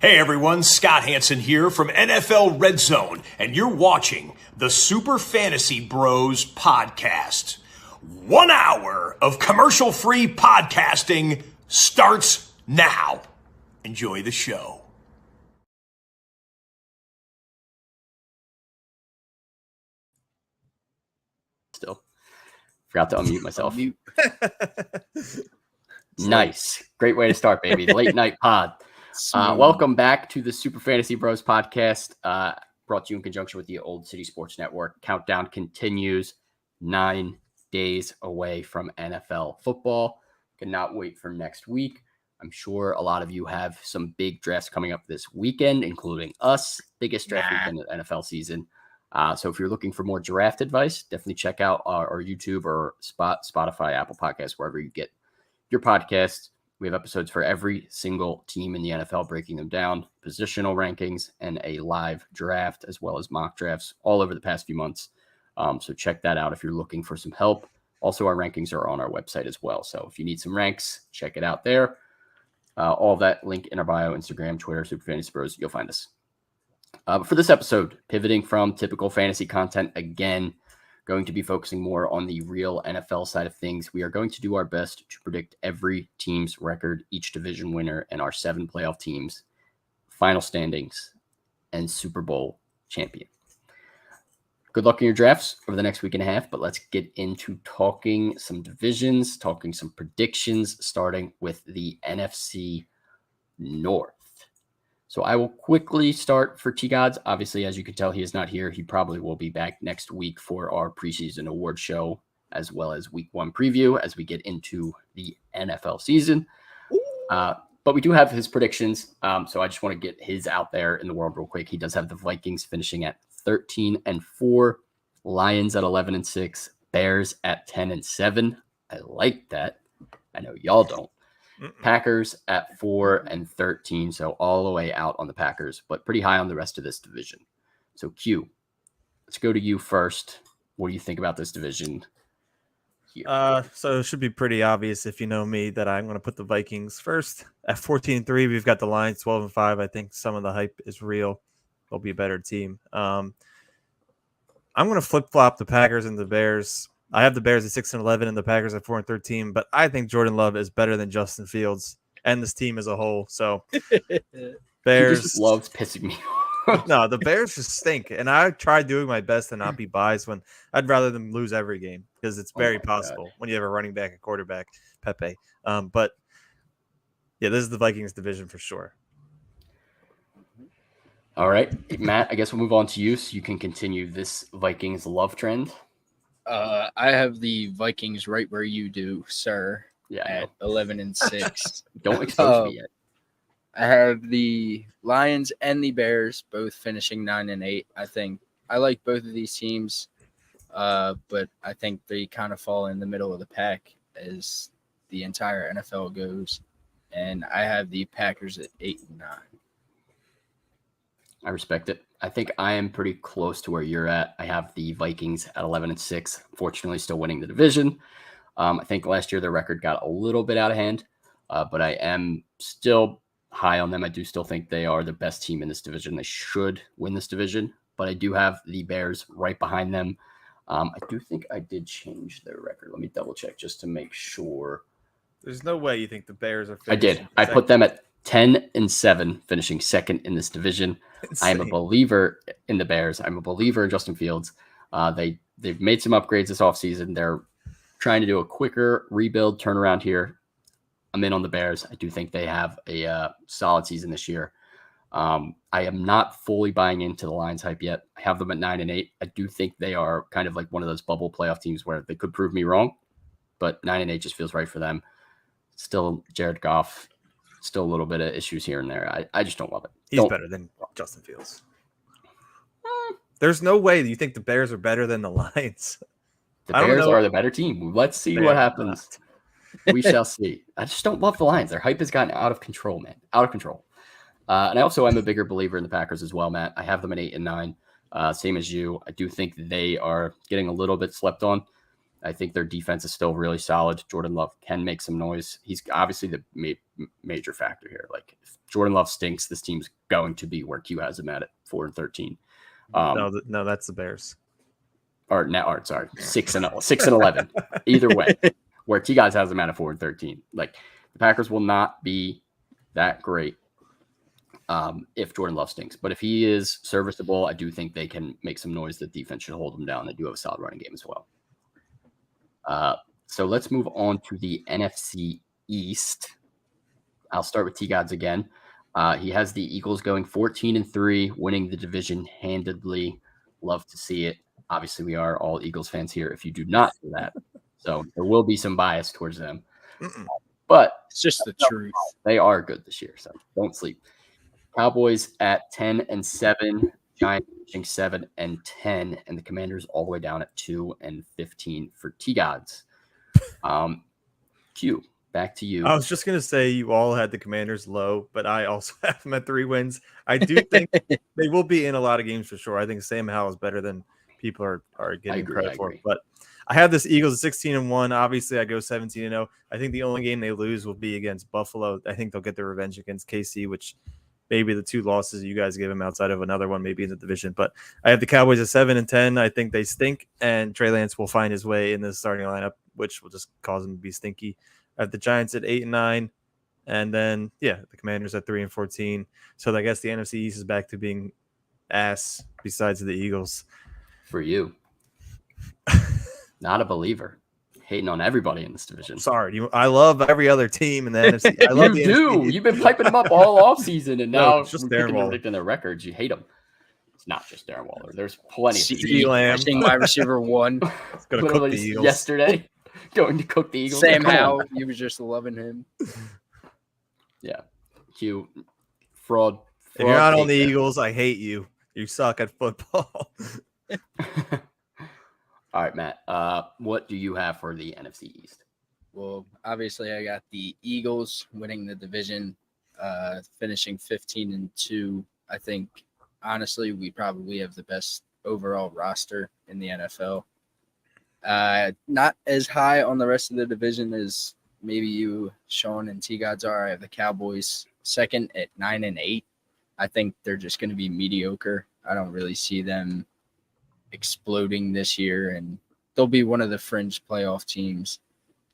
Hey everyone, Scott Hansen here from NFL Red Zone, and you're watching the Super Fantasy Bros podcast. 1 hour of commercial-free podcasting starts now. Enjoy the show. Still forgot to unmute myself. Nice. Great way to start, baby. Late night pod. Welcome back to the Super Fantasy Bros podcast, brought to you in conjunction with the Old City Sports Network. Countdown continues. 9 days away from NFL football. Cannot wait for next week. I'm sure a lot of you have some big drafts coming up this weekend, including us. Biggest draft weekend of the NFL season. So if you're looking for more draft advice, definitely check out our YouTube or Spotify, Apple Podcasts, wherever you get your podcasts. We have episodes for every single team in the NFL, breaking them down, positional rankings, and a live draft, as well as mock drafts all over the past few months. So check that out if you're looking for some help. Also, our rankings are on our website as well. So if you need some ranks, check it out there. All that link in our bio, Instagram, Twitter, Super Fantasy Bros. You'll find us. But for this episode, pivoting from typical fantasy content, again, going to be focusing more on the real NFL side of things. We are going to do our best to predict every team's record, each division winner, and our 7 playoff teams, final standings, and Super Bowl champion. Good luck in your drafts over the next week and a half, but let's get into talking some divisions, talking some predictions, starting with the NFC North. So I will quickly start for T-Gods. Obviously, as you can tell, he is not here. He probably will be back next week for our preseason award show, as well as week 1 preview as we get into the NFL season. But we do have his predictions. So I just want to get his out there in the world real quick. He does have the Vikings finishing at 13-4, Lions at 11-6, Bears at 10-7. I like that. I know y'all don't. Packers at 4-13, so all the way out on the Packers, but pretty high on the rest of this division. So Q, let's go to you first. What do you think about this division here? So it should be pretty obvious if you know me that I'm going to put the Vikings first. At 14-3, we've got the Lions 12-5. I think some of the hype is real. They'll be a better team. I'm going to flip-flop the Packers and the Bears. I have the Bears at 6-11 and the Packers at 4-13, but I think Jordan Love is better than Justin Fields and this team as a whole. So Bears he just loves pissing me off. No, the Bears just stink. And I try doing my best to not be biased when I'd rather them lose every game because it's very possible when you have a running back, a quarterback, Pepe. But yeah, this is the Vikings division for sure. All right, Matt, I guess we'll move on to you so you can continue this Vikings love trend. I have the Vikings right where you do, sir. Yeah, at 11-6. Don't expose me yet. I have the Lions and the Bears both finishing 9-8. I think I like both of these teams, but I think they kind of fall in the middle of the pack as the entire NFL goes. And I have the Packers at 8-9. I respect it. I think I am pretty close to where you're at. I have the Vikings at 11-6, fortunately still winning the division. I think last year their record got a little bit out of hand, but I am still high on them. I do still think they are the best team in this division. They should win this division, but I do have the Bears right behind them. I do think I did change their record. Let me double check just to make sure. There's no way you think the Bears are I did. I put them at 10-7, finishing second in this division. Insane. I am a believer in the Bears. I'm a believer in Justin Fields. They've made some upgrades this offseason. They're trying to do a quicker rebuild turnaround here. I'm in on the Bears. I do think they have a solid season this year. I am not fully buying into the Lions hype yet. I have them at 9-8. I do think they are kind of like one of those bubble playoff teams where they could prove me wrong, but 9-8 just feels right for them. Still Jared Goff. Still a little bit of issues here and there. I just don't love it. He's better than Justin Fields. There's no way that you think the Bears are better than the Lions. The Bears are the better team. Let's see what happens. We shall see. I just don't love the Lions. Their hype has gotten out of control, man. Out of control. And I also am a bigger believer in the Packers as well, Matt. I have them at 8-9. Same as you. I do think they are getting a little bit slept on. I think their defense is still really solid. Jordan Love can make some noise. He's obviously the major factor here. Like, if Jordan Love stinks, this team's going to be where Q has him at 4-13. No, that's the Bears. Sorry, 6-11. Either way, where T guys has them at 4-13. Like, the Packers will not be that great if Jordan Love stinks. But if he is serviceable, I do think they can make some noise. The defense should hold them down. They do have a solid running game as well. So let's move on to the NFC East. I'll start with T-Gods again. He has the Eagles going 14-3, winning the division handedly. Love to see it. Obviously, we are all Eagles fans here if you do not do that. So there will be some bias towards them. But it's just the truth. They are good this year, so don't sleep. Cowboys at 10-7, Giants reaching 7-10, and the Commanders all the way down at 2-15 for T-Gods. Q, back to you. I was just gonna say you all had the Commanders low, but I also have them at 3 wins. I do think they will be in a lot of games for sure. I think Sam Howell is better than people are getting credit for. But I have this Eagles at 16-1. Obviously, I go 17-0. I think the only game they lose will be against Buffalo. I think they'll get their revenge against KC, which maybe the 2 losses you guys give them outside of another one, maybe in the division. But I have the Cowboys at 7-10. I think they stink, and Trey Lance will find his way in the starting lineup, which will just cause him to be stinky. I have the Giants at 8-9, and then the Commanders at 3-14. So I guess the NFC East is back to being ass besides the Eagles. For you, not a believer, hating on everybody in this division. Sorry, I love every other team in the NFC. I love you do. NFC. You've been piping them up all off season, and now it's just Darren Waller predicting their records. You hate them. It's not just Darren Waller. There's plenty. CeeDee Lamb, wide receiver 1. It's gonna cook the Eagles yesterday. Going to cook the Eagles. Sam Howell, you were just loving him. Yeah, Q fraud. If you're not on the Eagles, I hate you. You suck at football. All right, Matt. What do you have for the NFC East? Well, obviously, I got the Eagles winning the division, finishing 15-2. I think, honestly, we probably have the best overall roster in the NFL. Not as high on the rest of the division as maybe you, Sean, and T-Gods are. I have the Cowboys second at 9-8. I think they're just going to be mediocre. I don't really see them exploding this year, and they'll be one of the fringe playoff teams.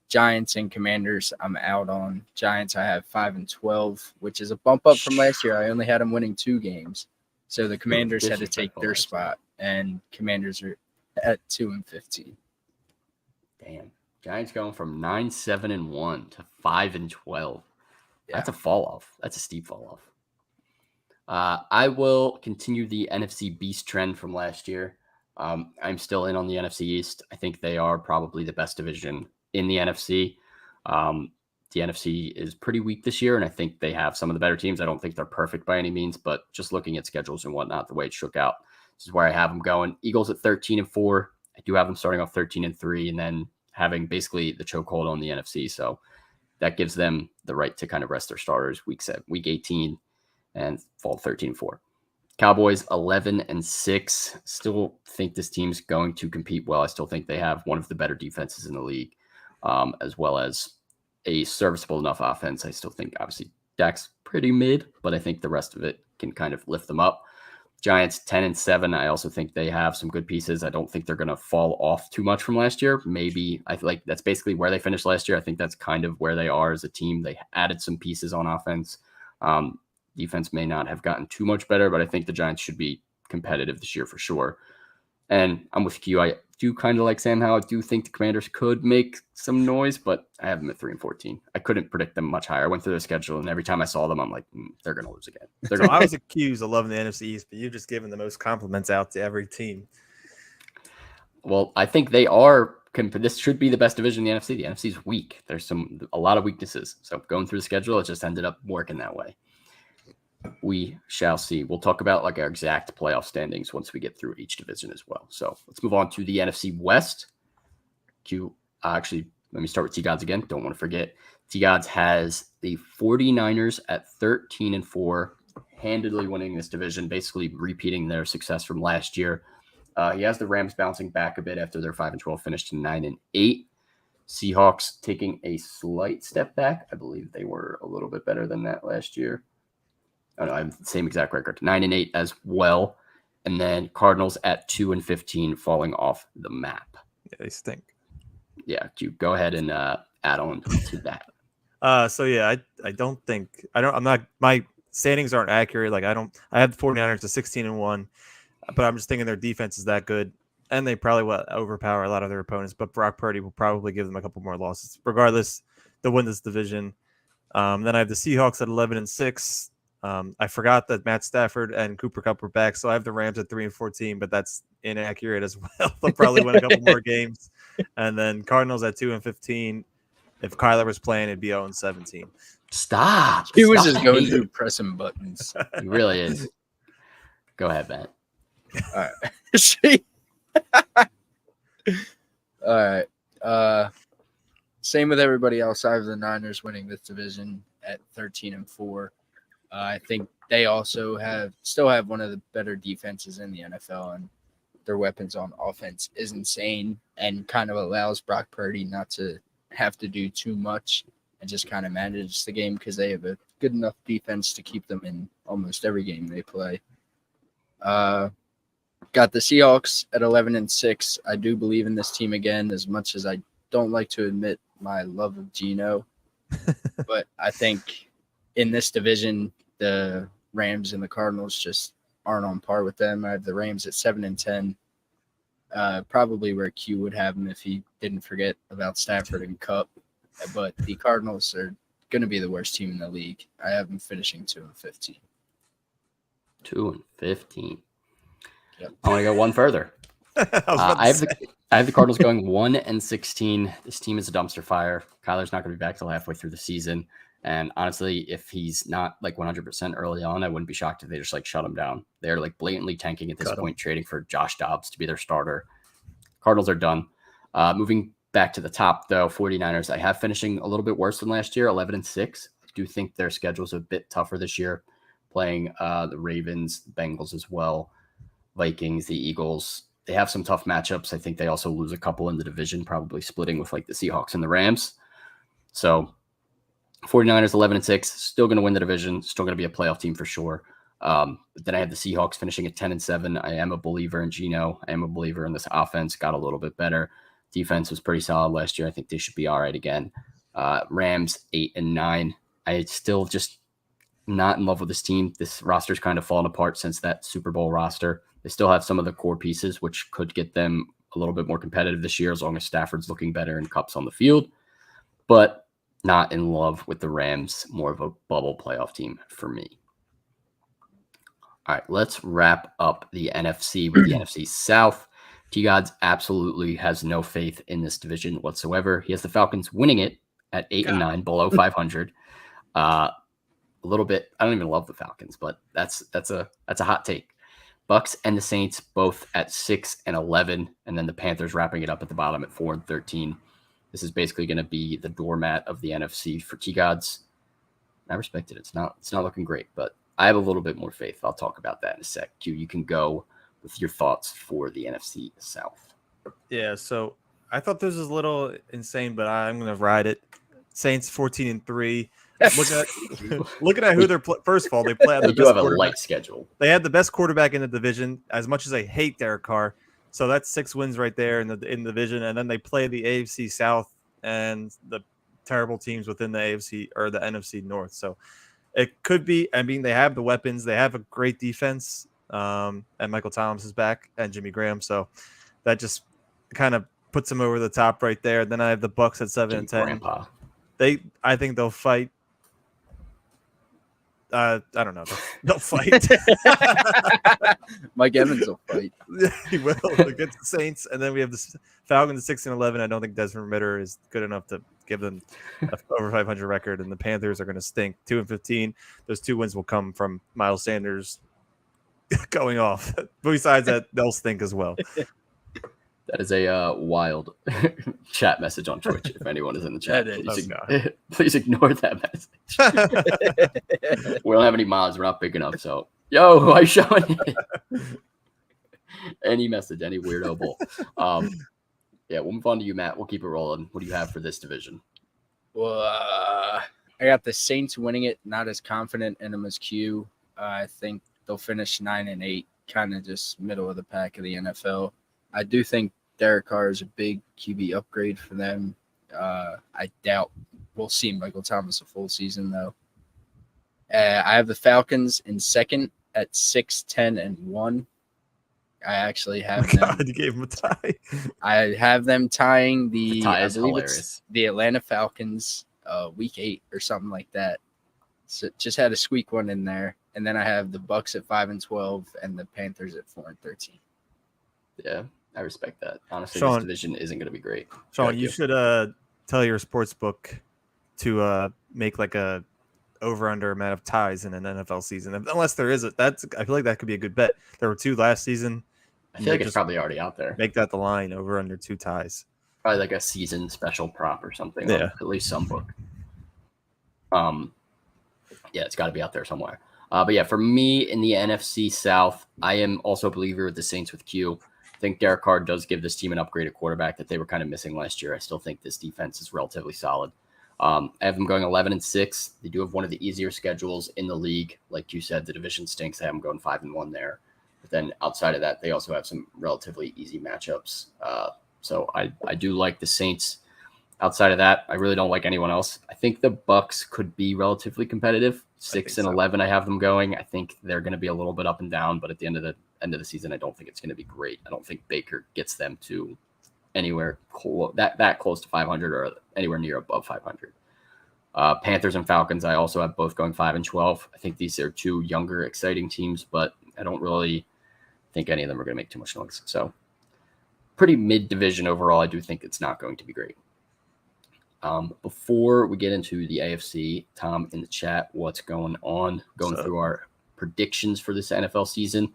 Giants and Commanders, I'm out on. Giants, I have 5-12, which is a bump up from last year. I only had them winning 2 games. So the Commanders had to take their spot, and Commanders are at 2-15. Damn. Giants going from 9-7-1 to 5-12. That's a fall off. That's a steep fall off. I will continue the NFC Beast trend from last year. I'm still in on the NFC East. I think they are probably the best division in the NFC. The NFC is pretty weak this year, and I think they have some of the better teams. I don't think they're perfect by any means, but just looking at schedules and whatnot, the way it shook out, this is where I have them going. Eagles at 13-4. I do have them starting off 13-3, and then having basically the chokehold on the NFC. So that gives them the right to kind of rest their starters week 18 and fall 13-4. Cowboys 11-6. Still think this team's going to compete well. I still think they have one of the better defenses in the league, as well as a serviceable enough offense. I still think obviously Dak's pretty mid, but I think the rest of it can kind of lift them up. Giants 10-7. I also think they have some good pieces. I don't think they're going to fall off too much from last year. Maybe I feel like that's basically where they finished last year. I think that's kind of where they are as a team. They added some pieces on offense. Defense may not have gotten too much better, but I think the Giants should be competitive this year for sure. And I'm with you. I do kind of like Sam Howell. I do think the Commanders could make some noise, but I have them at 3-14. I couldn't predict them much higher. I went through their schedule, and every time I saw them, I'm like, they're going to lose again. So I was accused of loving the NFC East, but you've just given the most compliments out to every team. Well, I think they are. This should be the best division in the NFC. The NFC is weak. There's a lot of weaknesses. So going through the schedule, it just ended up working that way. We shall see. We'll talk about like our exact playoff standings once we get through each division as well. So let's move on to the NFC West. Actually, let me start with T-Gods again. Don't want to forget. T-Gods has the 49ers at 13-4, handedly winning this division, basically repeating their success from last year. He has the Rams bouncing back a bit after their 5-12 finished to 9-8. Seahawks taking a slight step back. I believe they were a little bit better than that last year. Oh, no, I have the same exact record, 9-8 as well. And then Cardinals at 2-15, falling off the map. Yeah, they stink. Yeah, you go ahead and add on to that. My standings aren't accurate. Like I have the 49ers to 16-1, but I'm just thinking their defense is that good. And they probably will overpower a lot of their opponents, but Brock Purdy will probably give them a couple more losses. Regardless, they'll win this division. Then I have the Seahawks at 11-6. I forgot that Matt Stafford and Cooper Kupp were back, so I have the Rams at 3-14, but that's inaccurate as well. They'll probably win a couple more games. And then Cardinals at 2-15. If Kyler was playing, it'd be 0-17. Stop. He was just going through pressing buttons. He really is. Go ahead, Matt. All right. All right. Same with everybody else. I have the Niners winning this division at 13-4. I think they also still have one of the better defenses in the NFL, and their weapons on offense is insane and kind of allows Brock Purdy not to have to do too much and just kind of manage the game because they have a good enough defense to keep them in almost every game they play. Got the Seahawks at 11-6. I do believe in this team again, as much as I don't like to admit my love of Geno. But I think in this division, the Rams and the Cardinals just aren't on par with them. I have the Rams at 7-10. Probably where Q would have them if he didn't forget about Stafford and Kupp. But the Cardinals are going to be the worst team in the league. I have them finishing 2-15. 2-15. Yep. I want to go one further. I have the Cardinals going 1-16. This team is a dumpster fire. Kyler's not going to be back till halfway through the season. And honestly, if he's not like 100% early on, I wouldn't be shocked if they just like shut him down. They're like blatantly tanking at this point, trading for Josh Dobbs to be their starter. Cardinals are done. Moving back to the top, though, 49ers, I have finishing a little bit worse than last year, 11-6. I do think their schedule's a bit tougher this year, playing the Ravens, the Bengals as well, Vikings, the Eagles. They have some tough matchups. I think they also lose a couple in the division, probably splitting with like the Seahawks and the Rams. So 49ers 11-6, still going to win the division, still going to be a playoff team for sure. But then I have the Seahawks finishing at 10-7. I am a believer in Geno. I am a believer in this offense. Got a little bit better. Defense was pretty solid last year. I think they should be all right again. Rams 8-9. I still just not in love with this team. This roster's kind of fallen apart since that Super Bowl roster. They still have some of the core pieces, which could get them a little bit more competitive this year as long as Stafford's looking better and Kupp's on the field. But not in love with the Rams, more of a bubble playoff team for me. All right, let's wrap up the NFC with the NFC South. T-Gods absolutely has no faith in this division whatsoever. He has the Falcons winning it at 8-9, below 500. A little bit. I don't even love the Falcons, but that's a hot take. Bucks and the Saints both at 6-11, and then the Panthers wrapping it up at the bottom at 4-13. This is basically going to be the doormat of the NFC for T-Gods. I respect it. It's not looking great, but I have a little bit more faith. I'll talk about that in a sec. Q, you can go with your thoughts for the NFC South. Yeah, so I thought this was a little insane, but I'm going to ride it. Saints 14-3. Looking at who they're first of all, they play. They do have a light schedule. They had the best quarterback in the division. As much as I hate Derek Carr, so that's 6 wins right there in the division. And then they play the AFC South and the terrible teams within the AFC or the NFC North. So it could be. I mean, they have the weapons. They have a great defense. And Michael Thomas is back and Jimmy Graham. So that just kind of puts them over the top right there. Then I have the Bucks at 7-10. Grandpa. I think they'll fight. I don't know. They'll fight. Mike Evans will fight. He will against the Saints, and then we have the Falcons at 6-11. I don't think Desmond Ridder is good enough to give them a over 500 record, and the Panthers are going to stink. 2-15. Those 2 wins will come from Miles Sanders going off. Besides that, they'll stink as well. That is a wild chat message on Twitch. If anyone is in the chat, please ignore that message. We don't have any mods. We're not big enough. So, yo, who are you showing it? Any message, any weirdo bull. Yeah, we'll move on to you, Matt. We'll keep it rolling. What do you have for this division? Well, I got the Saints winning it. Not as confident in them as Q. I think they'll finish 9-8, kind of just middle of the pack of the NFL. I do think Derek Carr is a big QB upgrade for them. I doubt we'll see Michael Thomas a full season, though. I have the Falcons in second at 6-10-1. I actually have them. God, you gave him a tie. I have them tying The tie is I believe hilarious. it's the Atlanta Falcons, week 8 or something like that. So just had to squeak one in there, and then I have the Bucks at 5-12 and the Panthers at 4-13. Yeah, I respect that. Honestly, Sean, this division isn't going to be great. Sean, you should tell your sports book to make like a over-under amount of ties in an NFL season. Unless there is I feel like that could be a good bet. There were 2 last season. I feel like it's probably already out there. Make that the line, over under 2 ties. Probably like a season special prop or something. Yeah. At least some book. Yeah, it's got to be out there somewhere. But yeah, for me in the NFC South, I am also a believer with the Saints with Q. I think Derek Carr does give this team an upgraded quarterback that they were kind of missing last year. I still think this defense is relatively solid. I have them going 11-6. They do have one of the easier schedules in the league. Like you said, the division stinks. I have them going 5-1 there. But then outside of that, they also have some relatively easy matchups. So I do like the Saints. Outside of that, I really don't like anyone else. I think the Bucks could be relatively competitive. 6-11, I have them going. I think they're going to be a little bit up and down, but at the end of the season, I don't think it's going to be great. I don't think Baker gets them to anywhere that close to 500 or anywhere near above 500. Panthers and Falcons, I also have both going 5-12. I think these are 2 younger, exciting teams, but I don't really think any of them are going to make too much noise. So pretty mid-division overall. I do think it's not going to be great. Before we get into the AFC, Tom in the chat, what's going on? Going through our predictions for this NFL season.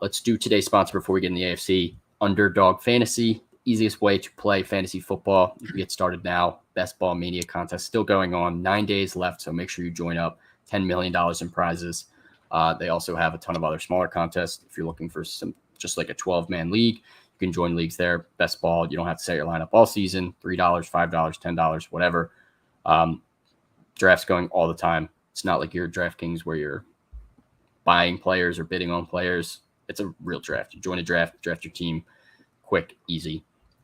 Let's do today's sponsor before we get in the AFC. Underdog Fantasy, easiest way to play fantasy football. You can get started now. Best Ball Mania contest still going on. 9 days left, so make sure you join up. $10 million in prizes. They also have a ton of other smaller contests. If you're looking for some, just like a 12-man league, you can join leagues there. Best Ball, you don't have to set your lineup all season. $3, $5, $10, whatever. Drafts going all the time. It's not like your DraftKings where you're buying players or bidding on players. It's a real draft. You join a draft your team, quick, easy,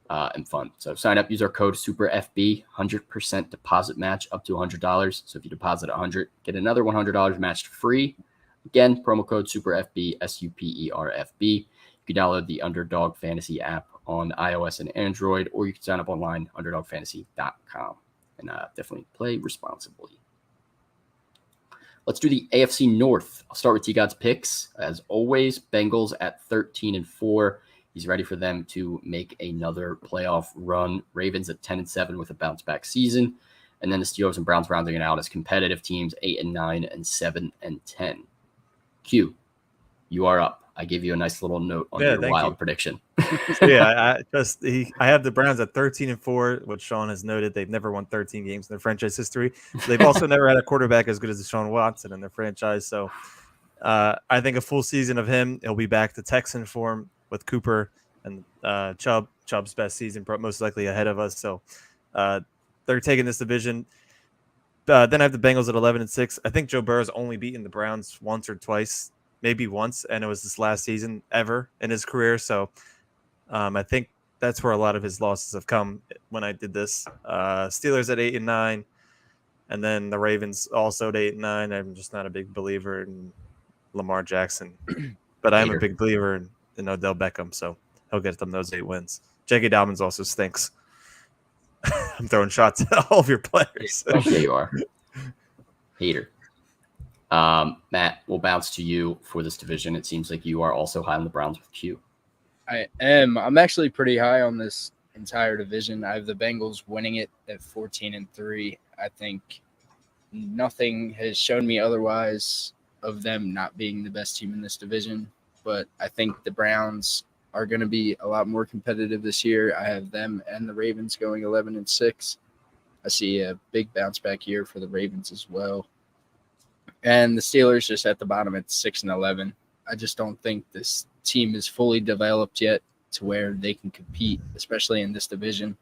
and fun. So sign up, use our code SUPERFB, 100% deposit match up to $100. So if you deposit $100, get another $100 matched free. Again, promo code SUPERFB, SUPERFB. You can download the Underdog Fantasy app on iOS and Android, or you can sign up online, underdogfantasy.com, and definitely play responsibly. Let's do the AFC North. I'll start with T-God's picks. As always, Bengals at 13-4. He's ready for them to make another playoff run. Ravens at 10-7 with a bounce-back season. And then the Steelers and Browns rounding it out as competitive teams, 8-9 and 7-10. Q, you are up. I gave you a nice little note on your wild prediction. Yeah, I have the Browns at 13-4, which Sean has noted. They've never won 13 games in their franchise history. They've also never had a quarterback as good as Deshaun Watson in their franchise. So I think a full season of him, he'll be back to Texan form with Cooper and Chubb. Chubb's best season, most likely ahead of us. So they're taking this division. Then I have the Bengals at 11-6. I think Joe Burrow's only beaten the Browns once or twice, maybe once, and it was this last season ever in his career. So I think that's where a lot of his losses have come when I did this. Steelers at 8-9, and then the Ravens also at 8-9. I'm just not a big believer in Lamar Jackson, but I am a big believer in Odell Beckham, so he'll get them those 8 wins. J.K. Dobbins also stinks. I'm throwing shots at all of your players. Yeah, you are. Hater. Matt, we'll bounce to you for this division. It seems like you are also high on the Browns with Q. I am. I'm actually pretty high on this entire division. I have the Bengals winning it at 14-3. I think nothing has shown me otherwise of them not being the best team in this division. But I think the Browns are going to be a lot more competitive this year. I have them and the Ravens going 11-6. I see a big bounce back year for the Ravens as well. And the Steelers just at the bottom at 6-11. I just don't think this team is fully developed yet to where they can compete, especially in this division.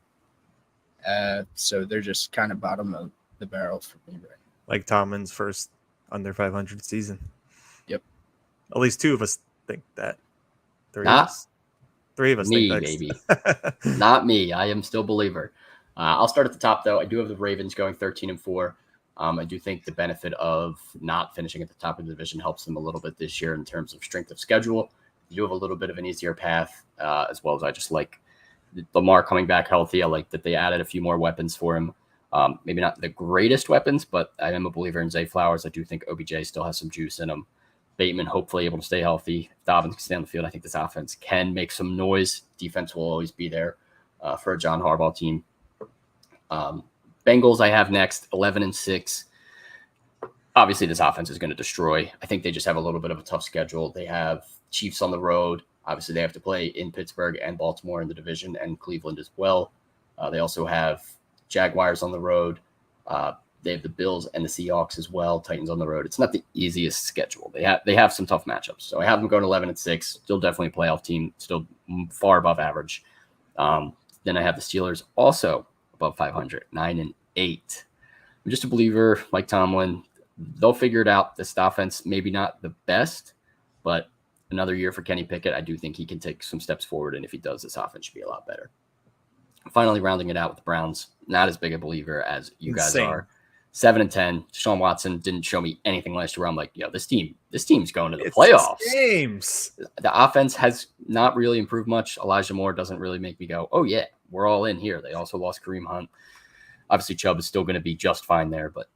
So they're just kind of bottom of the barrel for me right now. Like Tomlin's first under 500 season. Yep. At least two of us think that. Three Not of us. Three of us me, think baby. that. Not me. I am still a believer. I'll start at the top, though. I do have the Ravens going 13-4. I do think the benefit of not finishing at the top of the division helps them a little bit this year in terms of strength of schedule. You have a little bit of an easier path, as well as I just like Lamar coming back healthy. I like that they added a few more weapons for him. Maybe not the greatest weapons, but I am a believer in Zay Flowers. I do think OBJ still has some juice in him. Bateman hopefully able to stay healthy. If Dobbins can stay on the field, I think this offense can make some noise. Defense will always be there for a John Harbaugh team. Bengals I have next, 11-6. Obviously, this offense is going to destroy. I think they just have a little bit of a tough schedule. They have Chiefs on the road. Obviously, they have to play in Pittsburgh and Baltimore in the division and Cleveland as well. They also have Jaguars on the road. They have the Bills and the Seahawks as well. Titans on the road. It's not the easiest schedule. They have some tough matchups. So I have them going 11-6. Still definitely a playoff team. Still far above average. Then I have the Steelers also above 500, 9-8. I'm just a believer, like Tomlin. They'll figure it out. This offense, maybe not the best, but another year for Kenny Pickett. I do think he can take some steps forward, and if he does, this offense should be a lot better. Finally, rounding it out with the Browns, not as big a believer as you guys are. 7-10. Deshaun Watson didn't show me anything last year. I'm like, this team's going to the playoffs. Games. The offense has not really improved much. Elijah Moore doesn't really make me go, oh yeah, we're all in here. They also lost Kareem Hunt. Obviously, Chubb is still going to be just fine there, but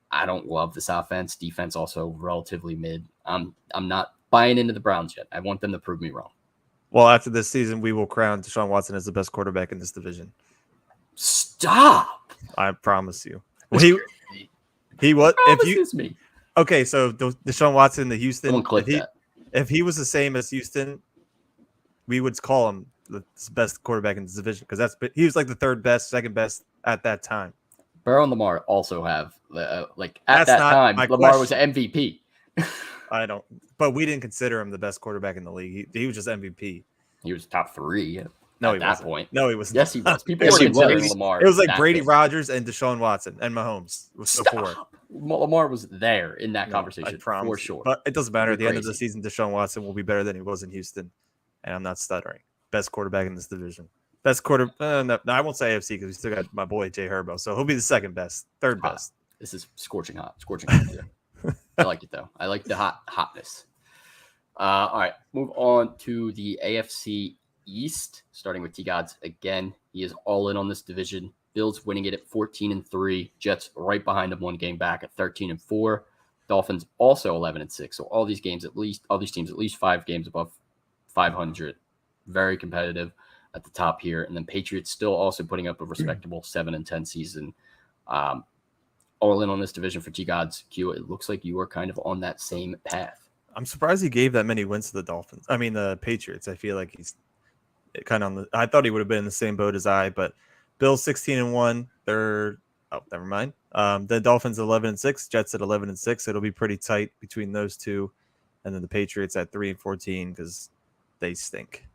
I don't love this offense. Defense also relatively mid. I'm not buying into the Browns yet. I want them to prove me wrong. Well, after this season, we will crown Deshaun Watson as the best quarterback in this division. Stop. I promise you. He what? Promises me. Okay, so Deshaun Watson, the Houston. Someone click that. If he was the same as Houston, we would call him the best quarterback in this division because he was like the third best, second best at that time. Burrow and Lamar also have at that time. Lamar was an MVP. I don't, but we didn't consider him the best quarterback in the league. He was just MVP. He was top 3. No, at that point. No, he was. Yes, he was. People were considering Lamar. It was like Brady, Rodgers, and Deshaun Watson and Mahomes. Lamar was there in that conversation for sure. But it doesn't matter. At the end of the season, Deshaun Watson will be better than he was in Houston, and I'm not stuttering. Best quarterback in this division. Best quarter. No, I won't say AFC because we still got my boy Jay Herbo, so he'll be the second best, third best. This is scorching hot. Yeah. I like it though. I like the hotness. All right, move on to the AFC East, starting with T-Gods again. He is all in on this division. Bills winning it at 14-3. Jets right behind them, one game back at 13-4. Dolphins also 11-6. So all these teams at least 5 games above 500. Very competitive at the top here. And then Patriots still also putting up a respectable 7-10 season. All in on this division for T-Gods. Q, it looks like you are kind of on that same path. I'm surprised he gave that many wins to the Patriots. I feel like he's kind of I thought he would have been in the same boat as but Bills 16-1. Never mind. The Dolphins 11-6, Jets at 11-6. It'll be pretty tight between those two, and then the Patriots at 3-14 because they stink.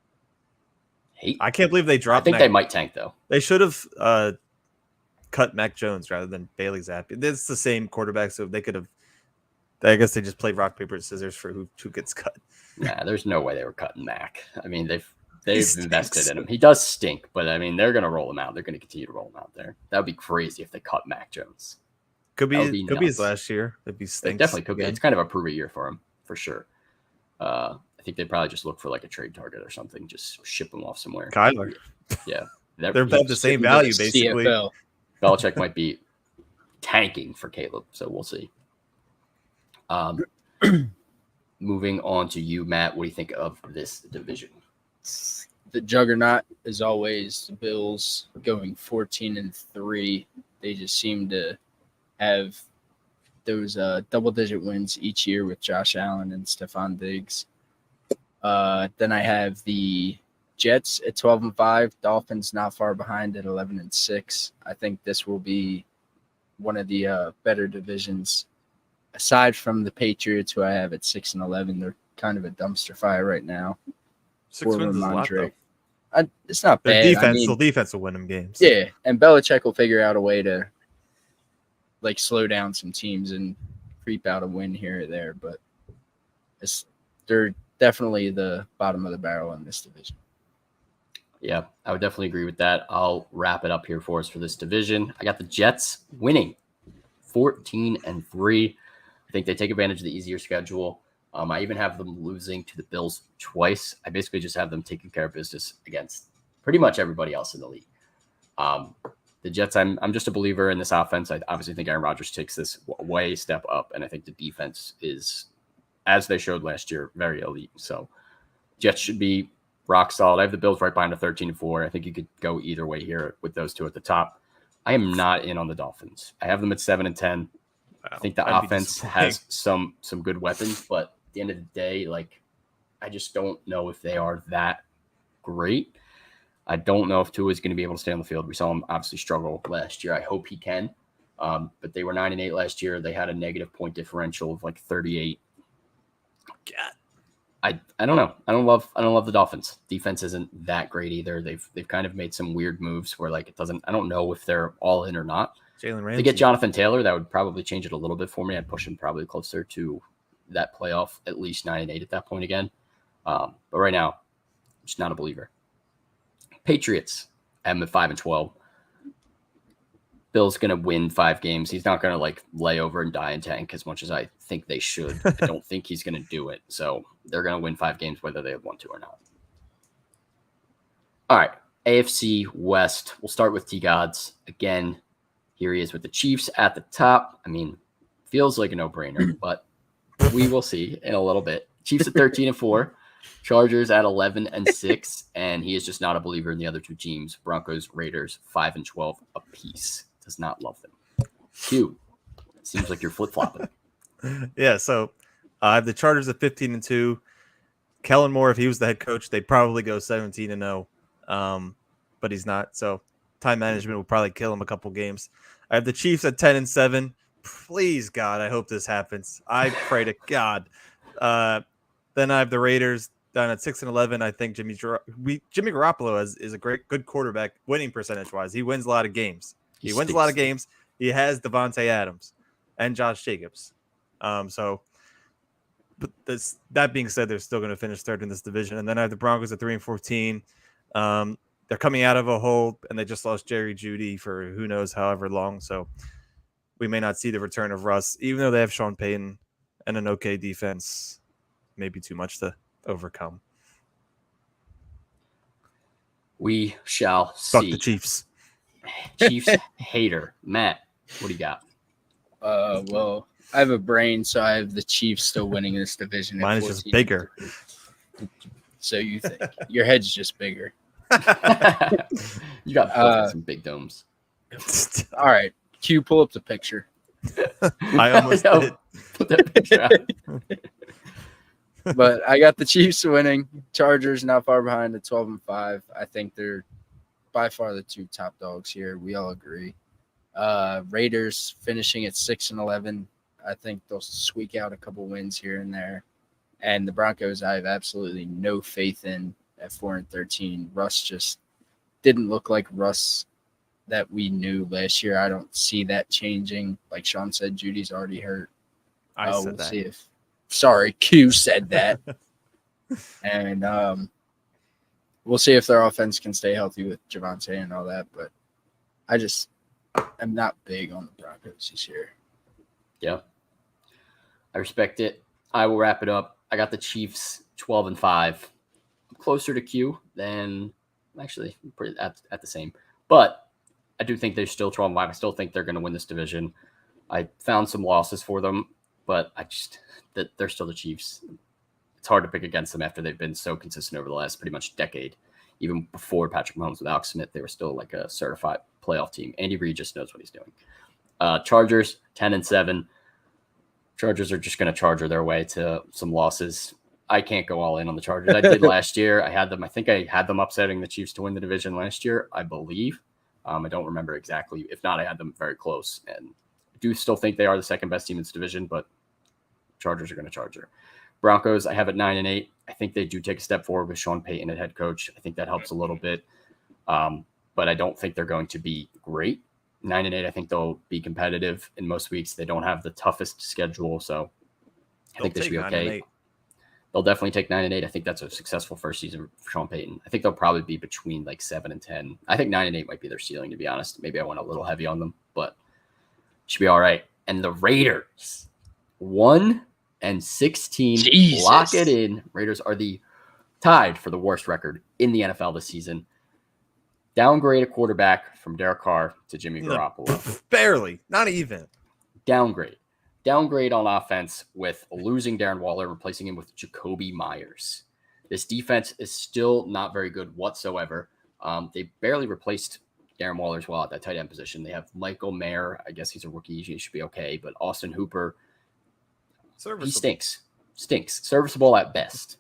I can't believe they dropped. I think they might tank though. They should have cut Mac Jones rather than Bailey Zappi. It's the same quarterback, so they could have. I guess they just played rock paper scissors for who gets cut. Nah, there's no way they were cutting Mac. I mean, they've invested in him. He does stink, but I mean, they're going to roll him out. They're going to continue to roll him out there. That would be crazy if they cut Mac Jones. Could be his last year. If he stinks, it definitely could be. It's kind of a prove it year for him for sure. I think they probably just look for like a trade target or something. Just ship him off somewhere. Kyler. Yeah, they're about the same value basically. CFL. Belichick might be tanking for Caleb, so we'll see. Moving on to you, Matt. What do you think of this division? The juggernaut is always the Bills going 14-3. They just seem to have those double-digit wins each year with Josh Allen and Stephon Diggs. Then I have the Jets at 12-5. Dolphins not far behind at 11-6. I think this will be one of the better divisions. Aside from the Patriots, who I have at 6-11, kind of a dumpster fire right now. 6 wins is a lot, though. It's not Their bad. defense will win them games. Yeah, and Belichick will figure out a way to like slow down some teams and creep out a win here or there, but they're definitely the bottom of the barrel in this division. Yeah, I would definitely agree with that. I'll wrap it up here for us for this division. I got the Jets winning 14-3. I think they take advantage of the easier schedule. I even have them losing to the Bills twice. I basically just have them taking care of business against pretty much everybody else in the league. The Jets, I'm just a believer in this offense. I obviously think Aaron Rodgers takes this way step up, and I think the defense is, as they showed last year, very elite. So Jets should be rock solid. I have the Bills right behind the 13-4. I think you could go either way here with those two at the top. I am not in on the Dolphins. I have them at 7-10. Wow, I think the offense has some good weapons, but at the end of the day, like, I just don't know if they are that great. I don't know if Tua is going to be able to stay on the field. We saw him obviously struggle last year. I hope he can. But they were 9-8 last year. They had a negative point differential of like 38. God. I don't know. I don't love the Dolphins. Defense isn't that great either. They've kind of made some weird moves where like I don't know if they're all in or not. Jalen Ramsey. They get Jonathan Taylor, that would probably change it a little bit for me. I'd push him probably closer to that playoff, at least 9-8 at that point again. But right now, I'm just not a believer. Patriots, I'm at 5-12. Bill's going to win 5 games. He's not going to like lay over and die in tank as much as I think they should. I don't think he's going to do it. So they're going to win 5 games whether they want to or not. All right. AFC West. We'll start with T-Gods. Again, here he is with the Chiefs at the top. I mean, feels like a no-brainer, but we will see in a little bit. Chiefs at 13-4. Chargers at 11-6. And he is just not a believer in the other two teams. Broncos, Raiders, 5-12 apiece. Does not love them. Q, seems like you're flip-flopping. Yeah, so I have the Chargers at 15-2. Kellen Moore, if he was the head coach, they'd probably go 17-0. But he's not. So time management will probably kill him a couple games. I have the Chiefs at 10-7. Please, God, I hope this happens. I pray to God. Then I have the Raiders down at 6-11. I think Jimmy Garoppolo is a good quarterback, winning percentage-wise. He wins a lot of games. He wins a lot of games. He has Devontae Adams and Josh Jacobs. But that being said, they're still going to finish third in this division. And then I have the Broncos at 3-14. They're coming out of a hole, and they just lost Jerry Jeudy for who knows however long. So we may not see the return of Russ, even though they have Sean Payton and an okay defense. Maybe too much to overcome. We shall see. Fuck the Chiefs. Chiefs hater. Matt, what do you got? Well, I have a brain, so I have the Chiefs still winning this division. Mine is just bigger. So you think. Your head's just bigger. You got some big domes. All right. Q, pull up the picture. I almost did. Put that picture out. But I got the Chiefs winning. Chargers not far behind at 12-5. I think they're by far the two top dogs here. We all agree. Raiders finishing at 6-11. I think they'll squeak out a couple wins here and there. And the Broncos, I have absolutely no faith in at 4-13. Russ just didn't look like Russ that we knew last year. I don't see that changing. Like Sean said, Judy's already hurt. We'll see if. Sorry, Q said that. And we'll see if their offense can stay healthy with Javonte and all that. But I'm not big on the Broncos this year. Yeah. I respect it. I will wrap it up. I got the Chiefs 12-5. I'm closer to Q than actually pretty at the same. But I do think they're still 12-5. I still think they're going to win this division. I found some losses for them, but they're still the Chiefs. It's hard to pick against them after they've been so consistent over the last pretty much decade. Even before Patrick Mahomes with Alex Smith, they were still like a certified playoff team. Andy Reid just knows what he's doing. Chargers 10-7. Chargers are just going to charger their way to some losses. I can't go all in on the Chargers. I did last year. I think I had them upsetting the Chiefs to win the division last year, I believe. I don't remember exactly. If not, I had them very close. And I do still think they are the second best team in this division, but Chargers are going to charger. Broncos, I have at 9-8. I think they do take a step forward with Sean Payton at head coach. I think that helps a little bit. But I don't think they're going to be great. 9-8, I think they'll be competitive in most weeks. They don't have the toughest schedule, so I think they should be okay. They'll definitely take 9-8. I think that's a successful first season for Sean Payton. I think they'll probably be between like 7-10. I think 9-8 might be their ceiling, to be honest. Maybe I went a little heavy on them, but should be all right. And the Raiders, 1-16. Jesus. Lock it in. Raiders are tied for the worst record in the NFL this season. Downgrade a quarterback from Derek Carr to Jimmy Garoppolo. Barely. Not even. Downgrade on offense with losing Darren Waller, replacing him with Jacoby Myers. This defense is still not very good whatsoever. They barely replaced Darren Waller as well at that tight end position. They have Michael Mayer. I guess he's a rookie. He should be okay. But Austin Hooper, he stinks. Serviceable at best.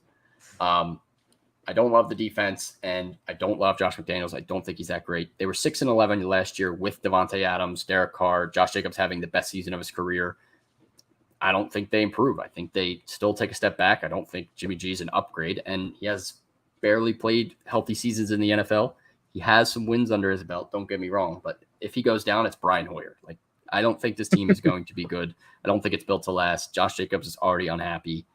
I don't love the defense, and I don't love Josh McDaniels. I don't think he's that great. They were 6-11 last year with Devontae Adams, Derek Carr, Josh Jacobs having the best season of his career. I don't think they improve. I think they still take a step back. I don't think Jimmy G is an upgrade, and he has barely played healthy seasons in the NFL. He has some wins under his belt, don't get me wrong, but if he goes down, it's Brian Hoyer. Like, I don't think this team is going to be good. I don't think it's built to last. Josh Jacobs is already unhappy.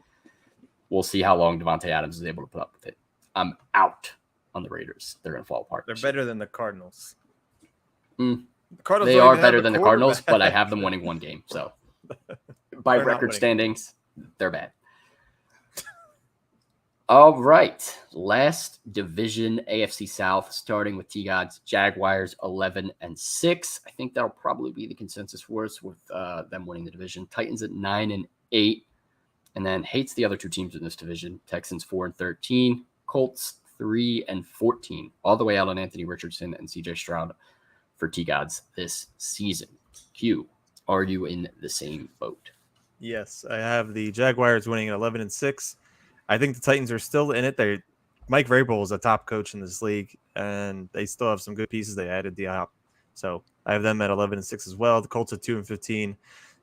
We'll see how long Devontae Adams is able to put up with it. I'm out on the Raiders. They're going to fall apart. They're better than the Cardinals. The Cardinals they are better than the Cardinals, but I have them winning one game. So by record standings, they're bad. All right. Last division, AFC South, starting with T-Gods, Jaguars 11-6. I think that'll probably be the consensus for us with them winning the division. Titans at 9-8. And then hates the other two teams in this division. Texans 4-13. Colts 3-14, all the way out on Anthony Richardson and CJ Stroud for T-Gods this season. Q, are you in the same boat? Yes, I have the Jaguars winning at 11-6. I think the Titans are still in it. Mike Vrabel is a top coach in this league, and they still have some good pieces. They added Diop, so I have them at 11-6 as well. The Colts at 2-15.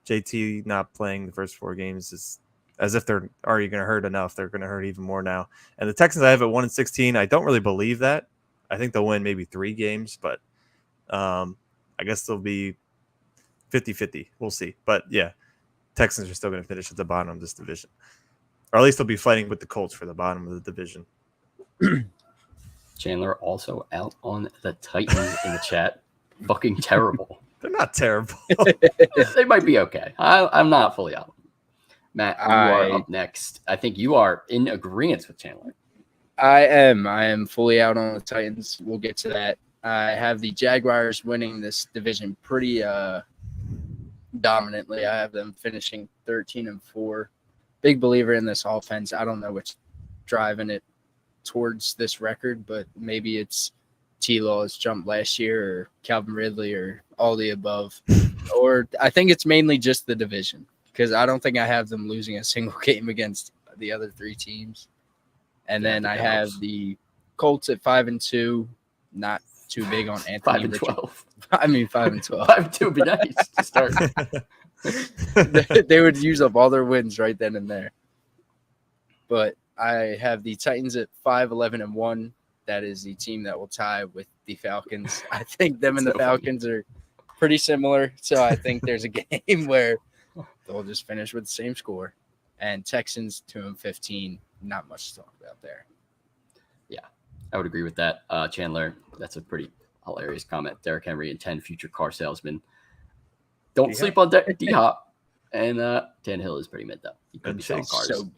JT not playing the first 4 games is as if they're already going to hurt enough. They're going to hurt even more now. And the Texans I have at 1-16. I don't really believe that. I think they'll win maybe 3 games, but I guess they'll be 50-50. We'll see. But yeah, Texans are still going to finish at the bottom of this division. Or at least they'll be fighting with the Colts for the bottom of the division. Chandler also out on the Titans in the chat. Fucking terrible. They're not terrible. They might be okay. I'm not fully out. Matt, you are up next. I think you are in agreement with Chandler. I am fully out on the Titans. We'll get to that. I have the Jaguars winning this division pretty dominantly. I have them finishing 13-4. Big believer in this offense. I don't know what's driving it towards this record, but maybe it's T-Law's jump last year or Calvin Ridley or all the above. Or I think it's mainly just the division. Because I don't think I have them losing a single game against the other 3 teams. And then I have the Colts at 5-2. Not too big on Anthony 5-12. I mean 5-12. 5-2 would be nice to start. They would use up all their wins right then and there. But I have the Titans at 5-11-1. That is the team that will tie with the Falcons. I think them and the Falcons are pretty similar. So I think there's a game where they'll just finish with the same score. And Texans 2-15. Not much to talk about there. Yeah, I would agree with that. Chandler, that's a pretty hilarious comment. Derrick Henry and 10 future car salesmen. Don't sleep on D-Hop. And Tannehill is pretty mid, though. He could be selling cars. So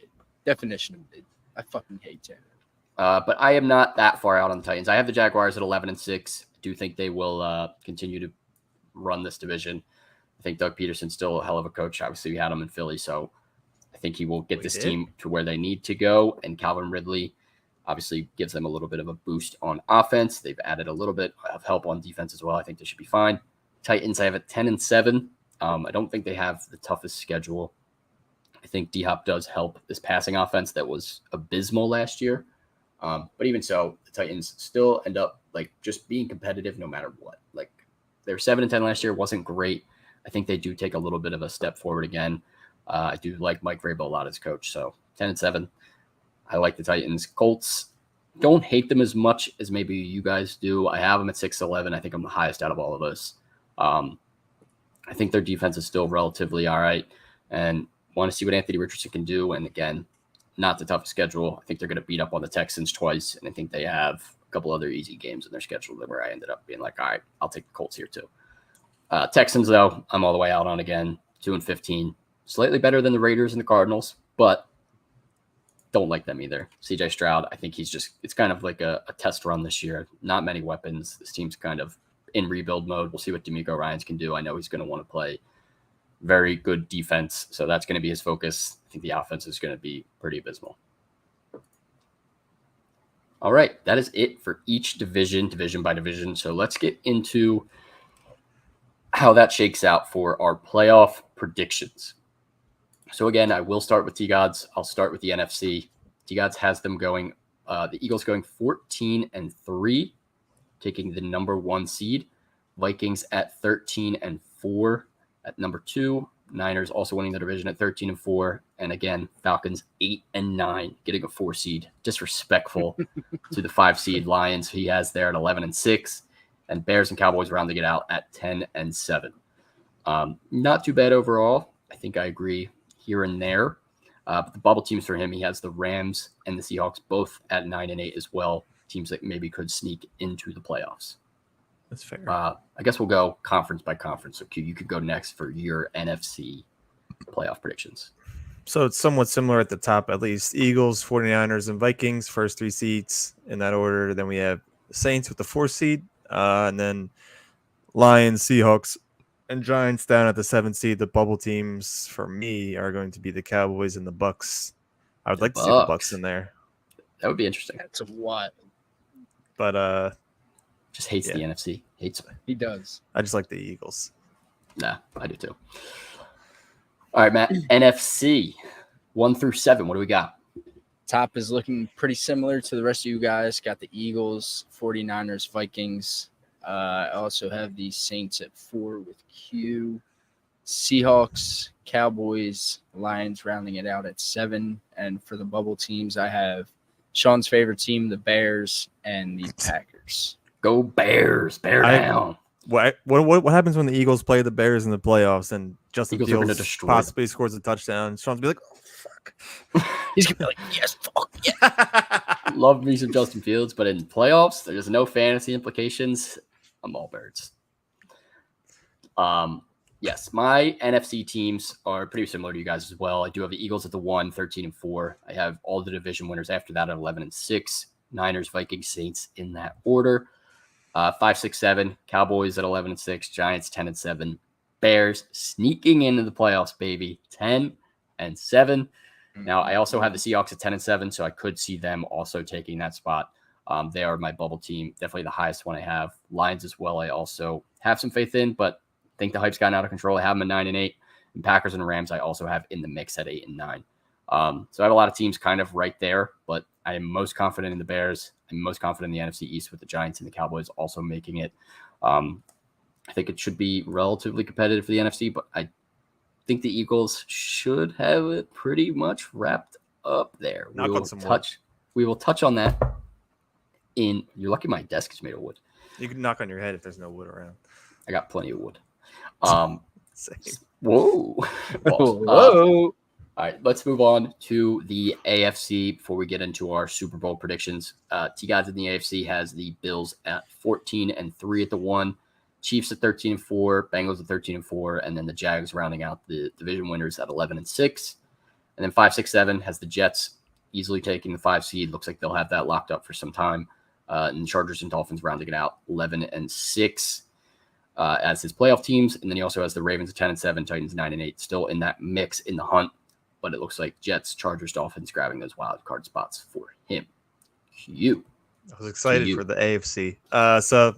definition of mid. I fucking hate Tannehill. But I am not that far out on the Titans. I have the Jaguars at 11-6. I do think they will continue to run this division. I think Doug Peterson's still a hell of a coach. Obviously, we had him in Philly, so I think he will get this team to where they need to go. And Calvin Ridley obviously gives them a little bit of a boost on offense. They've added a little bit of help on defense as well. I think they should be fine. Titans, I have it 10-7. I don't think they have the toughest schedule. I think D-Hop does help this passing offense that was abysmal last year. But even so, the Titans still end up like just being competitive no matter what. Like they were 7-10 last year, wasn't great. I think they do take a little bit of a step forward again. I do like Mike Vrabel a lot as coach, so 10-7. I like the Titans. Colts, don't hate them as much as maybe you guys do. I have them at 6-11. I think I'm the highest out of all of us. I think their defense is still relatively all right, and want to see what Anthony Richardson can do. And again, not the toughest schedule. I think they're going to beat up on the Texans twice, and I think they have a couple other easy games in their schedule where I ended up being like, all right, I'll take the Colts here too. Texans, though, I'm all the way out on again, 2-15. Slightly better than the Raiders and the Cardinals, but don't like them either. CJ Stroud, I think it's kind of like a test run this year. Not many weapons. This team's kind of in rebuild mode. We'll see what D'Amico Ryans can do. I know he's going to want to play very good defense, so that's going to be his focus. I think the offense is going to be pretty abysmal. All right, that is it for each division by division. So let's get into how that shakes out for our playoff predictions. So again, I will start with T-Gods. I'll start with the NFC. T-Gods has them going, the Eagles going 14-3, taking the number 1 seed. Vikings at 13-4 at number 2. Niners also winning the division at 13-4. And again, Falcons 8-9, getting a 4 seed. Disrespectful to the 5 seed Lions he has there at 11-6. And Bears and Cowboys rounding it out at 10-7. Not too bad overall. I think I agree here and there. But the bubble teams for him, he has the Rams and the Seahawks both at 9-8 as well. Teams that maybe could sneak into the playoffs. That's fair. I guess we'll go conference by conference. So Q, you could go next for your NFC playoff predictions. So it's somewhat similar at the top, at least. Eagles, 49ers, and Vikings, first 3 seeds in that order. Then we have the Saints with the 4th seed. And then Lions, Seahawks, and Giants down at the 7th seed. The bubble teams for me are going to be the Cowboys and the Bucks. I would like to see the Bucks in there. That would be interesting. That's a what? But just hates the NFC. Hates it. He does. I just like the Eagles. Nah, I do too. All right, Matt. NFC 1-7. What do we got? Top is looking pretty similar to the rest of you guys. Got the Eagles, 49ers, Vikings. I also have the Saints at 4 with Q. Seahawks, Cowboys, Lions rounding it out at 7. And for the bubble teams, I have Sean's favorite team, the Bears, and the Packers. Go Bears. Bear down. What happens when the Eagles play the Bears in the playoffs and Justin Fields possibly scores a touchdown? Sean's be like, oh, fuck. He's going to be like, yes, fuck, yeah. Love me some Justin Fields, but in playoffs, there's no fantasy implications. I'm all Birds. Yes, my NFC teams are pretty similar to you guys as well. I do have the Eagles at the 1, 13-4. I have all the division winners after that at 11-6. Niners, Vikings, Saints in that order. 5, 6, 7. Cowboys at 11-6. Giants 10-7. Bears sneaking into the playoffs, baby. 10-7. Now I also have the Seahawks at 10-7, so I could see them also taking that spot. They are my bubble team, definitely the highest one I have. Lions as well, I also have some faith in, but I think the hype's gotten out of control. I have them at 9-8. And Packers and Rams I also have in the mix at 8-9. So I have a lot of teams kind of right there, but I am most confident in the Bears. I'm most confident in the NFC East with the Giants and the Cowboys also making it. I think it should be relatively competitive for the NFC, but I think the Eagles should have it pretty much wrapped up there. We will touch on that. You're lucky my desk is made of wood. You can knock on your head if there's no wood around. I got plenty of wood. Same. Whoa. Whoa. All right, let's move on to the AFC before we get into our Super Bowl predictions. T-Gods in the AFC has the Bills at 14-3 at the 1, Chiefs at 13-4, Bengals at 13-4, and then the Jags rounding out the division winners at 11-6. And then 5, 6, 7 has the Jets easily taking the 5 seed. Looks like they'll have that locked up for some time. And the Chargers and Dolphins rounding it out 11-6 as his playoff teams. And then he also has the Ravens at 10-7, Titans 9-8, still in that mix in the hunt. But it looks like Jets, Chargers, Dolphins grabbing those wild card spots for him. I was excited for the AFC. So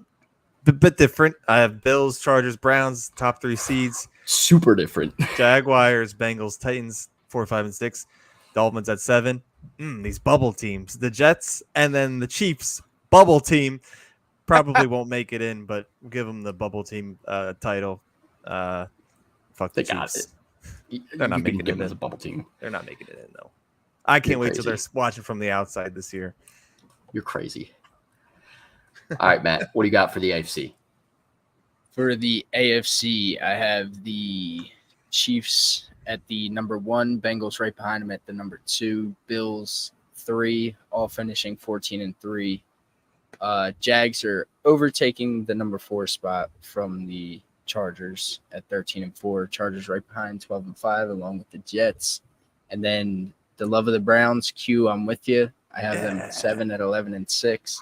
a bit different. I have Bills, Chargers, Browns, top 3 seeds. Super different. Jaguars, Bengals, Titans, 4, 5, and 6. Dolphins at 7. These bubble teams. The Jets and then the Chiefs bubble team probably won't make it in, but we'll give them the bubble team title. Fuck the Chiefs. They're not making it in as a bubble team. They're not making it in though. I can't wait till they're watching from the outside this year. You're crazy. All right, Matt, what do you got for the AFC? For the AFC, I have the Chiefs at the number 1, Bengals right behind them at the number 2, Bills 3, all finishing 14-3. Jags are overtaking the number 4 spot from the Chargers at 13-4. Chargers right behind 12-5, along with the Jets. And then the love of the Browns, Q, I'm with you. I have them at 7 at 11-6.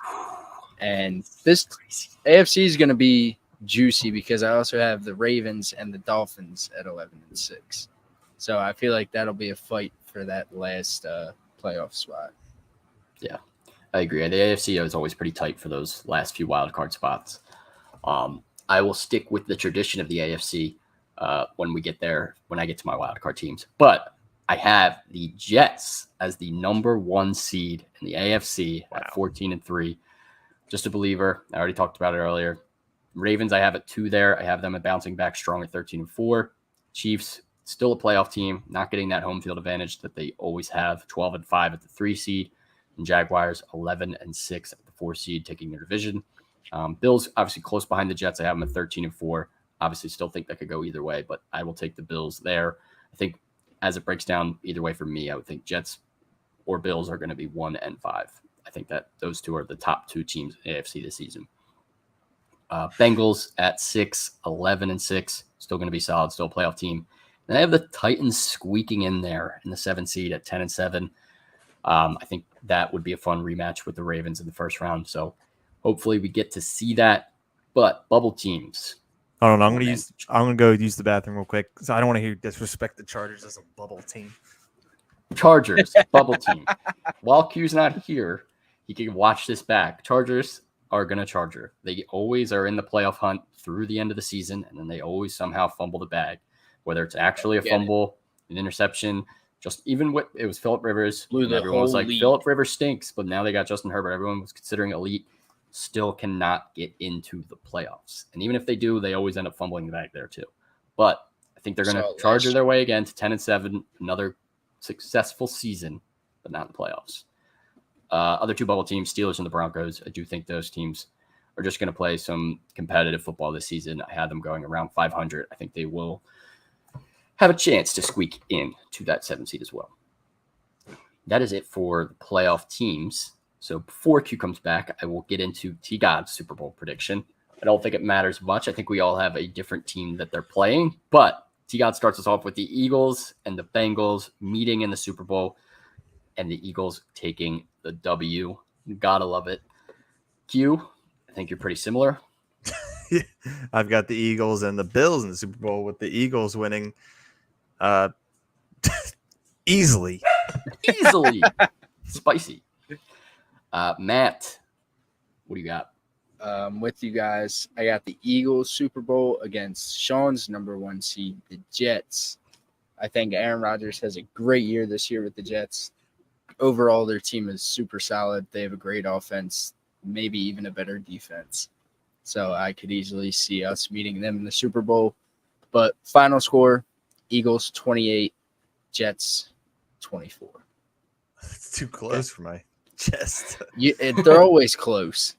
And this AFC is going to be juicy because I also have the Ravens and the Dolphins at 11-6. So I feel like that'll be a fight for that last playoff spot. Yeah, I agree. The AFC is always pretty tight for those last few wild card spots. I will stick with the tradition of the AFC when we get there, when I get to my wild card teams. But I have the Jets as the number 1 seed in the AFC at 14-3. Just a believer. I already talked about it earlier. Ravens, I have at 2 there. I have them at bouncing back strong at 13-4. Chiefs, still a playoff team, not getting that home field advantage that they always have. 12-5 at the 3 seed. And Jaguars, 11-6 at the 4 seed, taking their division. Bills, obviously close behind the Jets. I have them at 13-4. Obviously, still think that could go either way, but I will take the Bills there. I think as it breaks down either way for me, I would think Jets or Bills are going to be 1-5. I think that those two are the top 2 teams in the AFC this season. Bengals at 6, 11-6, still going to be solid, still a playoff team. And I have the Titans squeaking in there in the 7 seed at 10-7. I think that would be a fun rematch with the Ravens in the first round. So hopefully we get to see that. But bubble teams. I don't know. I'm gonna go use the bathroom real quick because I don't want to hear you disrespect the Chargers as a bubble team. Chargers bubble team. While Q's not here, he can watch this back. Chargers are gonna Charger. They always are in the playoff hunt through the end of the season, and then they always somehow fumble the bag, whether it's actually a fumble, an interception. Just even what it was Phillip Rivers. Everyone was like, Phillip Rivers stinks, but now they got Justin Herbert. Everyone was considering elite. Still cannot get into the playoffs. And even if they do, they always end up fumbling the bag there too. But I think they're going to charge their way again to 10-7, another successful season, but not in the playoffs. Other 2 bubble teams, Steelers and the Broncos. I do think those teams are just going to play some competitive football this season. I had them going around 500. I think they will have a chance to squeak in to that 7 seed as well. That is it for the playoff teams. So before Q comes back, I will get into T-God's Super Bowl prediction. I don't think it matters much. I think we all have a different team that they're playing. But T-God starts us off with the Eagles and the Bengals meeting in the Super Bowl, and the Eagles taking the W. Gotta love it. Q, I think you're pretty similar. I've got the Eagles and the Bills in the Super Bowl, with the Eagles winning easily. Spicy. Matt, what do you got? With you guys, I got the Eagles Super Bowl against Sean's number 1 seed, the Jets. I think Aaron Rodgers has a great year this year with the Jets. Overall, their team is super solid. They have a great offense, maybe even a better defense. So I could easily see us meeting them in the Super Bowl. But final score, Eagles 28, Jets 24. It's too close for my chest. They're always close.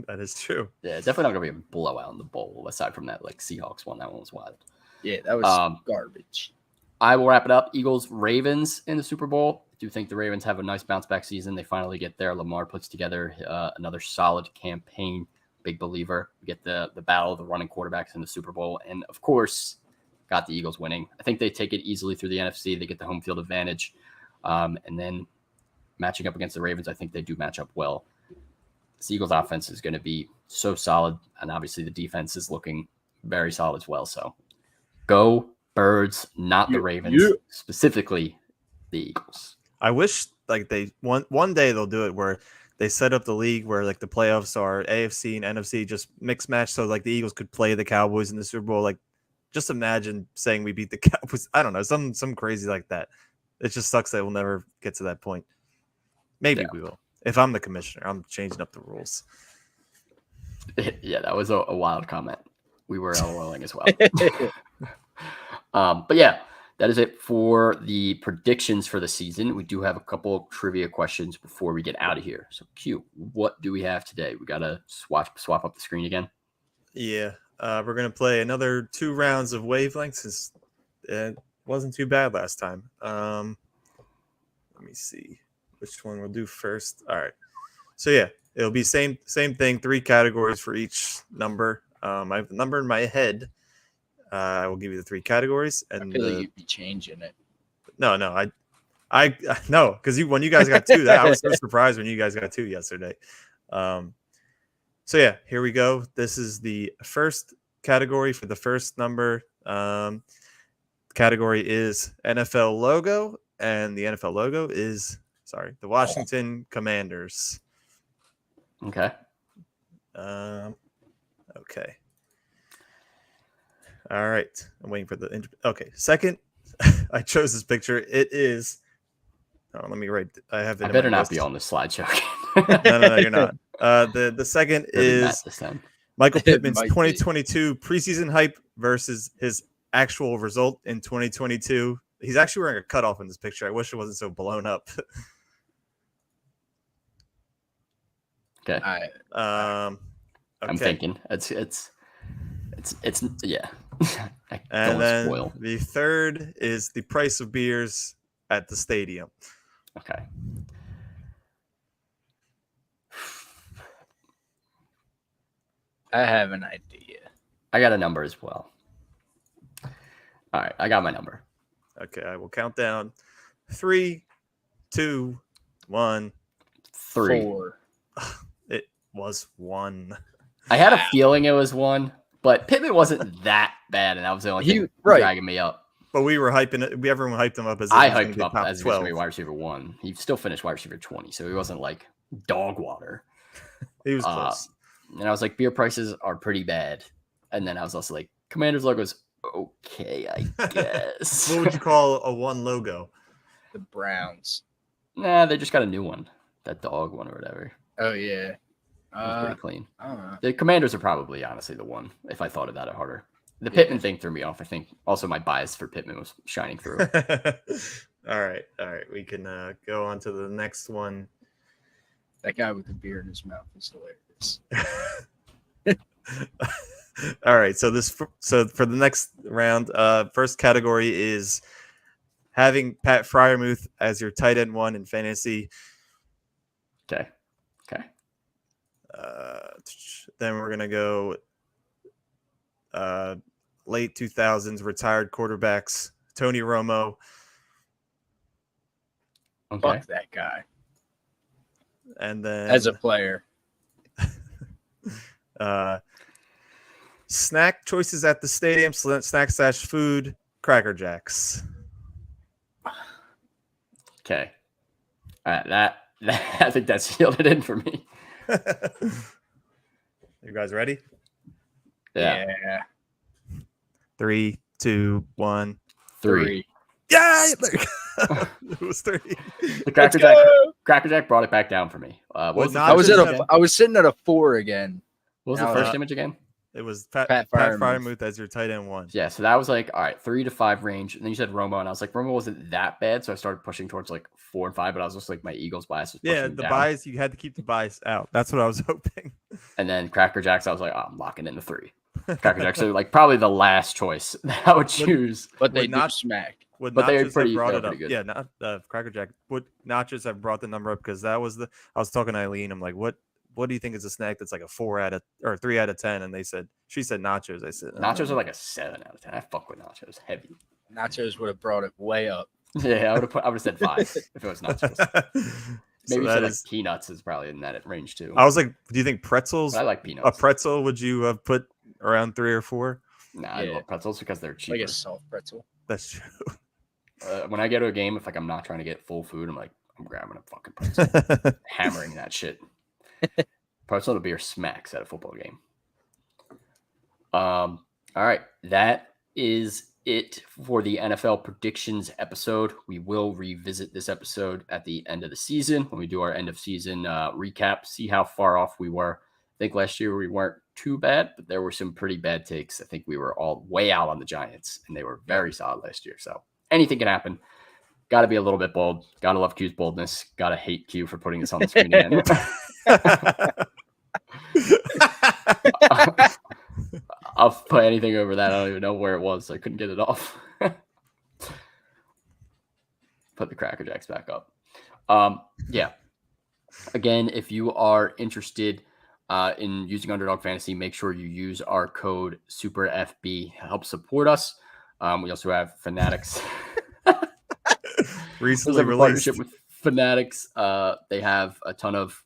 That is true. Yeah, definitely not going to be a blowout in the bowl, aside from that Seahawks one. That one was wild. Yeah, that was garbage. I will wrap it up. Eagles, Ravens in the Super Bowl. I do think the Ravens have a nice bounce-back season. They finally get there. Lamar puts together another solid campaign. Big believer. We get the battle of the running quarterbacks in the Super Bowl. And, of course, got the Eagles winning. I think they take it easily through the NFC. They get the home field advantage. And then matching up against the Ravens, I think they do match up well. The Eagles offense is going to be so solid, and obviously the defense is looking very solid as well. So go Birds, not the Ravens, specifically the Eagles. I wish they one day they'll do it where they set up the league where the playoffs are AFC and NFC just mixed match, so the Eagles could play the Cowboys in the Super Bowl. Just imagine saying we beat the Cowboys. I don't know, some crazy like that. It just sucks that we'll never get to that point. Maybe we will. If I'm the commissioner, I'm changing up the rules. Yeah, that was a wild comment. We were LOLing as well. But yeah, that is it for the predictions for the season. We do have a couple of trivia questions before we get out of here. So, Q, what do we have today? We got to swap up the screen again. Yeah, we're going to play another 2 rounds of wavelengths. It wasn't too bad last time. Let me see which one we'll do first. All right. So, yeah, it'll be same thing, 3 categories for each number. I have the number in my head. I will give you the 3 categories. And I feel like you'd be changing it. No, I no, because when you guys got 2, I was so surprised when you guys got 2 yesterday. So yeah, here we go. This is the first category for the first number. Category is NFL logo, and the NFL logo is the Washington Commanders. Okay. Okay. All right. I'm waiting for the okay. Second, I chose this picture. It is. Oh, let me write. I have it. I better not be on the slideshow. No, you're not. The second is Michael Pittman's 2022 preseason hype versus his actual result in 2022. He's actually wearing a cutoff in this picture. I wish it wasn't so blown up. Okay. Okay. I'm thinking it's yeah. And then the third is the price of beers at the stadium. Okay. I have an idea. I got a number as well. All right, I got my number. Okay, I will count down. 3, 2, 1, 3. 4. It was 1. I had a feeling it was 1, but Pittman wasn't that bad, and I was the only thing dragging me up. But we were hyping it. Everyone hyped him up as I hyped him up as he was going to be wide receiver 1. He still finished wide receiver 20, so he wasn't like dog water. He was close. And I was like, beer prices are pretty bad. And then I was also like, Commanders logo's okay, I guess. What would you call a 1 logo? The Browns. Nah, they just got a new one. That dog one or whatever. Oh, yeah. Pretty clean. I don't know. The Commanders are probably, honestly, the one, if I thought of that harder. The Pittman thing threw me off. I think also my bias for Pittman was shining through. All right. We can go on to the next one. That guy with the beer in his mouth is hilarious. All right. So for the next round, first category is having Pat Fryermuth as your tight end 1 in fantasy. Okay. Then we're gonna go late 2000s retired quarterbacks. Tony Romo. Okay. Fuck that guy. And then as a player. Snack choices at the stadium, snack/food, Cracker Jacks. Okay. All right, that I think that's sealed it in for me. You guys ready? Yeah. 3, 2, 1. 3. Yeah, it was 3. The Cracker Jack brought it back down for me. I was sitting at a 4 again. What was the first image again? It was Pat Fryermuth as your tight end 1. Yeah, so that was like, all right, 3 to 5 range. And then you said Romo, and I was like, Romo wasn't that bad. So I started pushing towards like 4 and 5, but I was just like, my Eagles bias was pushing the down. bias, you had to keep the bias out. That's what I was hoping. And then Cracker Jacks, I was like, oh, I'm locking in the 3. Cracker Jacks are like probably the last choice that I would choose. But they not smack. Would but they brought it up. Good. Yeah, not Cracker Jack. Would Nachos have brought the number up? Because that was I was talking to Eileen. I'm like, what do you think is a snack that's like a 3 out of 10? And she said nachos. I said nachos are like a 7 out of 10. I fuck with nachos heavy. Nachos would have brought it way up. Yeah, I would have said 5 if it was nachos. Maybe so like peanuts is probably in that range too. I was like, do you think pretzels? But I like peanuts. A pretzel would you have put around 3 or 4? Nah, I love pretzels because they're cheaper. Like a soft pretzel. That's true. When I go to a game, if like I'm not trying to get full food, I'm like, I'm grabbing a fucking pretzel, hammering that shit. Pretzel to beer smacks at a football game. All right, that is it for the NFL predictions episode. We will revisit this episode at the end of the season when we do our end of season recap, see how far off we were. I think last year we weren't too bad, but there were some pretty bad takes. I think we were all way out on the Giants, and they were very solid last year. So anything can happen. Got to be a little bit bold. Got to love Q's boldness. Got to hate Q for putting this on the screen again. I'll put anything over that. I don't even know where it was. I couldn't get it off. Put the Cracker Jacks back up. Yeah. Again, if you are interested in using Underdog Fantasy, make sure you use our code SUPERFB. Help support us. We also have Fanatics. Recently have a released partnership with Fanatics. They have a ton of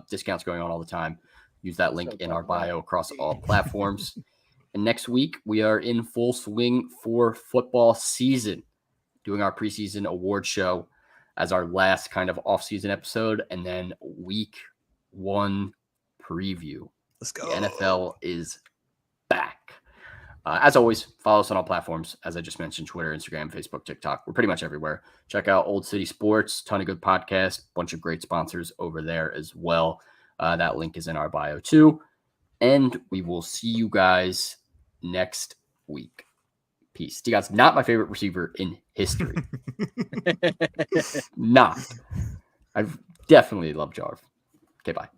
discounts going on all the time. Use that link in our bio across all platforms. And next week, we are in full swing for football season, doing our preseason award show as our last kind of off-season episode, and then week 1 preview. Let's go. The NFL is back. As always, follow us on all platforms. As I just mentioned, Twitter, Instagram, Facebook, TikTok. We're pretty much everywhere. Check out Old City Sports. Ton of good podcasts. Bunch of great sponsors over there as well. That link is in our bio too. And we will see you guys next week. Peace. T-God's not my favorite receiver in history. Not. I definitely love Jarv. Okay, bye.